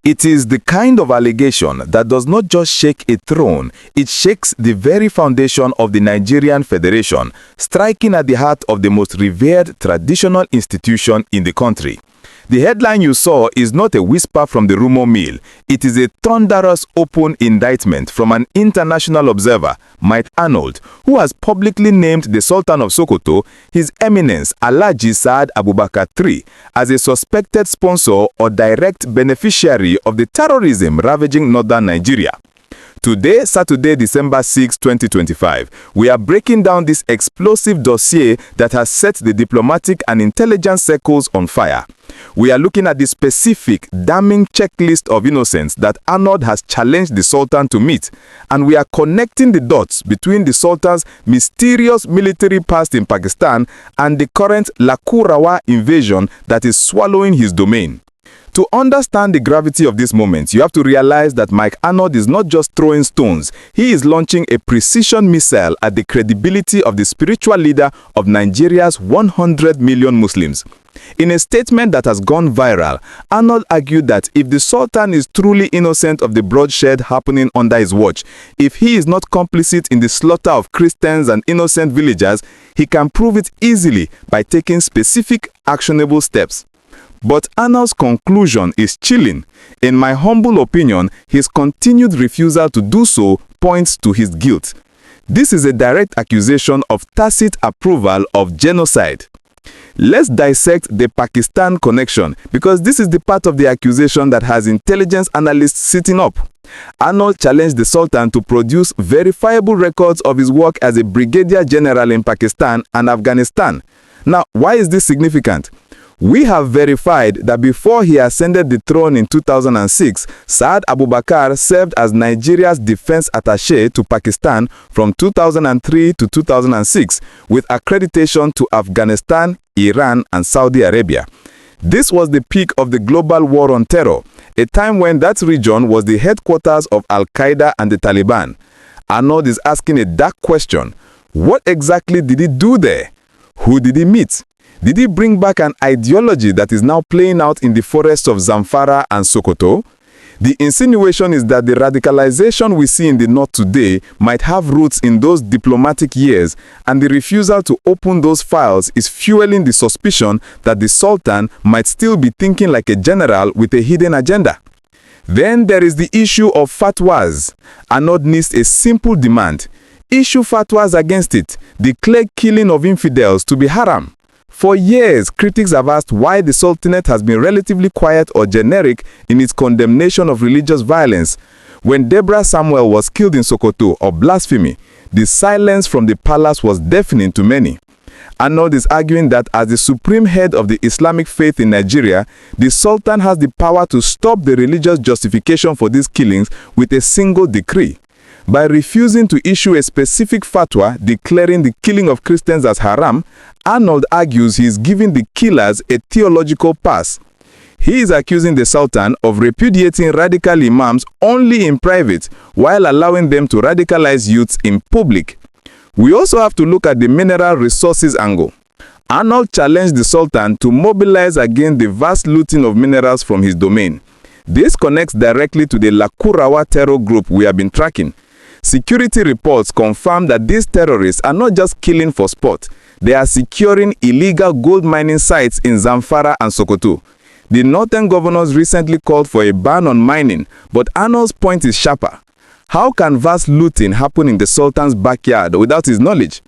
It is the kind of allegation that does not just shake a throne, it shakes the very foundation of the Nigerian Federation, striking at the heart of the most revered traditional institution in the country. The headline you saw is not a whisper from the rumor mill. It is a thunderous open indictment from an international observer, Mike Arnold, who has publicly named the Sultan of Sokoto, His Eminence Alhaji Saad Abubakar III, as a suspected sponsor or direct beneficiary of the terrorism ravaging northern Nigeria. Today, Saturday, December 6, 2025, we are breaking down this explosive dossier that has set the diplomatic and intelligence circles on fire. We are looking at the specific, damning checklist of innocence that Arnold has challenged the Sultan to meet, and we are connecting the dots between the Sultan's mysterious military past in Pakistan and the current Lakurawa invasion that is swallowing his domain. To understand the gravity of this moment, you have to realize that Mike Arnold is not just throwing stones, he is launching a precision missile at the credibility of the spiritual leader of Nigeria's 100 million Muslims. In a statement that has gone viral, Arnold argued that if the Sultan is truly innocent of the bloodshed happening under his watch, if he is not complicit in the slaughter of Christians and innocent villagers, he can prove it easily by taking specific actionable steps. But Arnold's conclusion is chilling. In my humble opinion, his continued refusal to do so points to his guilt. This is a direct accusation of tacit approval of genocide. Let's dissect the Pakistan connection, because this is the part of the accusation that has intelligence analysts sitting up. Arnold challenged the Sultan to produce verifiable records of his work as a brigadier general in Pakistan and Afghanistan. Now, why is this significant? We have verified that before he ascended the throne in 2006, Saad Abubakar served as Nigeria's defense attaché to Pakistan from 2003 to 2006, with accreditation to Afghanistan, Iran, and Saudi Arabia. This was the peak of the global war on terror, a time when that region was the headquarters of Al-Qaeda and the Taliban. Arnold is asking a dark question. What exactly did he do there? Who did he meet? Did he bring back an ideology that is now playing out in the forests of Zamfara and Sokoto? The insinuation is that the radicalization we see in the north today might have roots in those diplomatic years, and the refusal to open those files is fueling the suspicion that the Sultan might still be thinking like a general with a hidden agenda. Then there is the issue of fatwas. Arnold needs a simple demand. Issue fatwas against it, declare killing of infidels to be haram. For years, critics have asked why the Sultanate has been relatively quiet or generic in its condemnation of religious violence. When Deborah Samuel was killed in Sokoto or blasphemy, the silence from the palace was deafening to many. Arnold is arguing that as the supreme head of the Islamic faith in Nigeria, the Sultan has the power to stop the religious justification for these killings with a single decree. By refusing to issue a specific fatwa declaring the killing of Christians as haram, Arnold argues he is giving the killers a theological pass. He is accusing the Sultan of repudiating radical imams only in private, while allowing them to radicalize youths in public. We also have to look at the mineral resources angle. Arnold challenged the Sultan to mobilize against the vast looting of minerals from his domain. This connects directly to the Lakurawa terror group we have been tracking. Security reports confirm that these terrorists are not just killing for sport. They are securing illegal gold mining sites in Zamfara and Sokoto. The northern governors recently called for a ban on mining, but Arnold's point is sharper. How can vast looting happen in the Sultan's backyard without his knowledge?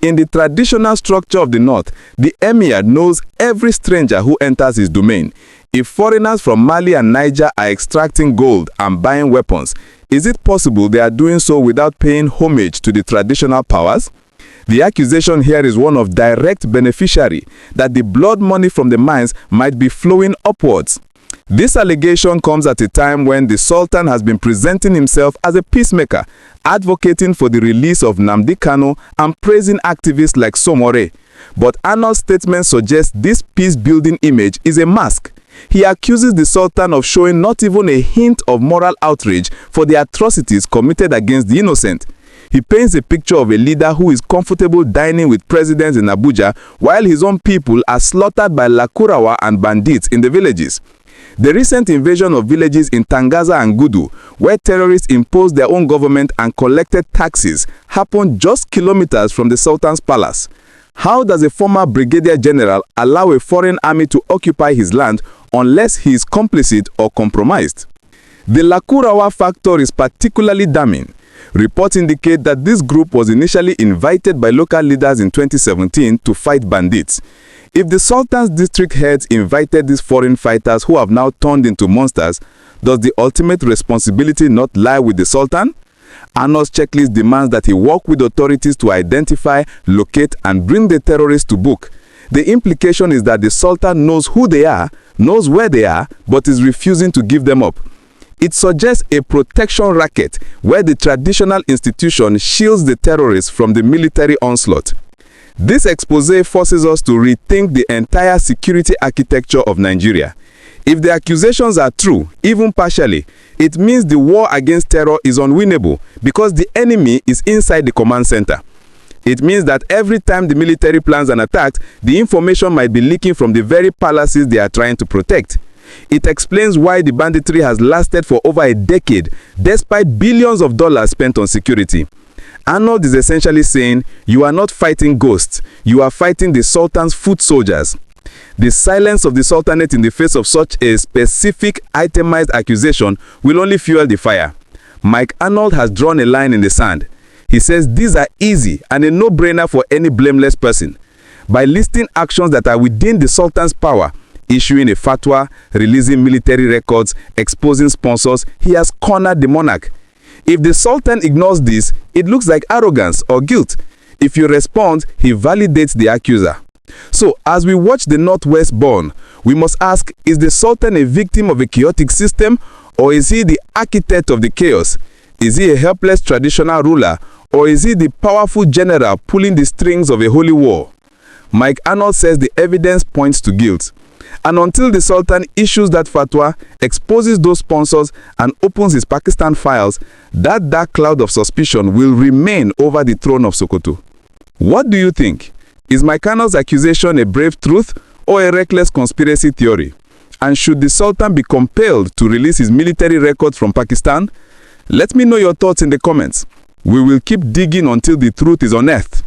In the traditional structure of the north, the emir knows every stranger who enters his domain. If foreigners from Mali and Niger are extracting gold and buying weapons, is it possible they are doing so without paying homage to the traditional powers? The accusation here is one of direct beneficiary, that the blood money from the mines might be flowing upwards. This allegation comes at a time when the Sultan has been presenting himself as a peacemaker, advocating for the release of Nnamdi Kanu and praising activists like Somore. But Arnold's statement suggests this peace-building image is a mask. He accuses the Sultan of showing not even a hint of moral outrage for the atrocities committed against the innocent. He paints a picture of a leader who is comfortable dining with presidents in Abuja while his own people are slaughtered by Lakurawa and bandits in the villages. The recent invasion of villages in Tangaza and Gudu, where terrorists imposed their own government and collected taxes, happened just kilometers from the Sultan's palace. How does a former brigadier general allow a foreign army to occupy his land unless he is complicit or compromised? The Lakurawa factor is particularly damning. Reports indicate that this group was initially invited by local leaders in 2017 to fight bandits. If the Sultan's district heads invited these foreign fighters who have now turned into monsters, does the ultimate responsibility not lie with the Sultan? Arnold's checklist demands that he work with authorities to identify, locate, and bring the terrorists to book. The implication is that the Sultan knows who they are, knows where they are, but is refusing to give them up. It suggests a protection racket where the traditional institution shields the terrorists from the military onslaught. This expose forces us to rethink the entire security architecture of Nigeria. If the accusations are true, even partially, it means the war against terror is unwinnable because the enemy is inside the command center. It means that every time the military plans an attack, the information might be leaking from the very palaces they are trying to protect. It explains why the banditry has lasted for over a decade, despite billions of dollars spent on security. Arnold is essentially saying, you are not fighting ghosts, you are fighting the Sultan's foot soldiers. The silence of the Sultanate in the face of such a specific, itemized accusation will only fuel the fire. Mike Arnold has drawn a line in the sand. He says these are easy and a no-brainer for any blameless person. By listing actions that are within the Sultan's power, issuing a fatwa, releasing military records, exposing sponsors, he has cornered the monarch. If the Sultan ignores this, it looks like arrogance or guilt. If you respond, he validates the accuser. So, as we watch the Northwest burn, we must ask, is the Sultan a victim of a chaotic system, or is he the architect of the chaos? Is he a helpless traditional ruler, or is he the powerful general pulling the strings of a holy war? Mike Arnold says the evidence points to guilt. And until the Sultan issues that fatwa, exposes those sponsors, and opens his Pakistan files, that dark cloud of suspicion will remain over the throne of Sokoto. What do you think? Is Mike Arnold's accusation a brave truth or a reckless conspiracy theory? And should the Sultan be compelled to release his military records from Pakistan? Let me know your thoughts in the comments. We will keep digging until the truth is unearthed.